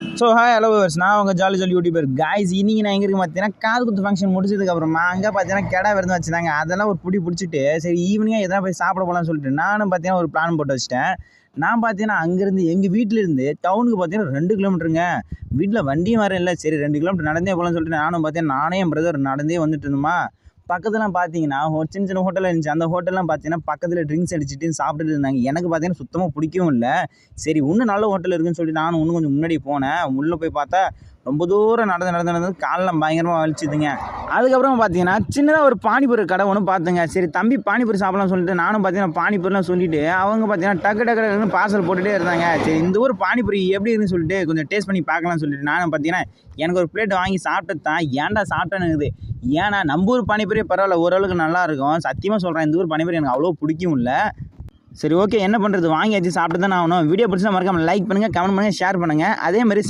Hi hello நான் உங்கள் jolly jolly YouTuber guys. இன்றைக்கி நான் எங்கே இருக்கு பார்த்தீங்கன்னா காது குத்து ஃபங்க்ஷன் முடிச்சதுக்கப்புறமா அங்கே பார்த்தீங்கன்னா கெடா விருந்து வச்சுருந்தாங்க. அதெல்லாம் ஒரு பிடிச்சிட்டு சரி ஈவினிங்காக எதனா போய் சாப்பிட போகலான்னு சொல்லிட்டு நானும் பார்த்தீங்கன்னா ஒரு பிளான் போட்டு வச்சிட்டேன். நான் பார்த்தீங்கன்னா அங்கேருந்து எங்கள் வீட்டிலேருந்து டவுனுக்கு பார்த்தீங்கன்னா 2 கிலோமீட்டருங்க. வீட்டில் வண்டியும் வர இல்லை. சரி 2 கிலோமீட்டர் நடந்தே போகலான்னு சொல்லிட்டு நானும் பார்த்தீங்கன்னா நானே என் பிரதர் நடந்தே வந்துட்டு இருந்தோமா. பக்கத்துலாம் பார்த்தீங்கன்னா சின்ன சின்ன ஹோட்டல் இருந்துச்சு. அந்த ஹோட்டல்லாம் பார்த்தீங்கன்னா பக்கத்தில் ட்ரிங்க்ஸ் அடிச்சுட்டு சாப்பிட்டுட்டு இருந்தாங்க. எனக்கு பார்த்தீங்கன்னா சுத்தமாக பிடிக்கவும் இல்லை. சரி இன்னும் நல்ல ஹோட்டல் இருக்குன்னு சொல்லிட்டு நானும் இன்னும் கொஞ்சம் முன்னாடி போனேன். உள்ளே போய் பார்த்தா ரொம்ப தூரம் நடந்து காலெல்லாம் பயங்கரமாக வலிச்சுதுங்க. அதுக்கப்புறம் பார்த்தீங்கன்னா சின்னதாக ஒரு பானிபூரி கடை ஒன்று பார்த்துங்க. சரி தம்பி பானிபூரி சாப்பிடலாம்னு சொல்லிட்டு நானும் பார்த்தீங்கன்னா பானிபூரிலாம் சொல்லிவிட்டு அவங்க பார்த்தீங்கன்னா டக்கு பார்சல் போட்டுகிட்டே இருந்தாங்க. சரி இந்த ஊர் பானிபூரி எப்படி இருக்குன்னு சொல்லிட்டு கொஞ்சம் டேஸ்ட் பண்ணி பார்க்கலாம்னு சொல்லிட்டு நானும் பார்த்தீங்கன்னா எனக்கு ஒரு பிளேட் வாங்கி சாப்பிட்டு தான் ஏன்டா சாப்பிட்டேன்னு இருக்குது. ஏன்னா நம்ம ஊர் பானிபூரியே பரவாயில்ல, ஓரளவுக்கு நல்லாயிருக்கும். சத்தியமாக சொல்கிறேன், இந்த ஊர் பானிபூரி எனக்கு அவ்வளோ பிடிக்கும் இல்லை. சரி ஓகே, என்ன பண்ணுறது, வாங்கியாச்சு, சாப்பிட்டு தான் ஆகணும். வீடியோ பிடிச்சா மறக்காம லைக் பண்ணுங்கள், கமெண்ட் பண்ணுங்கள், ஷேர் பண்ணுங்கள். அதேமாதிரி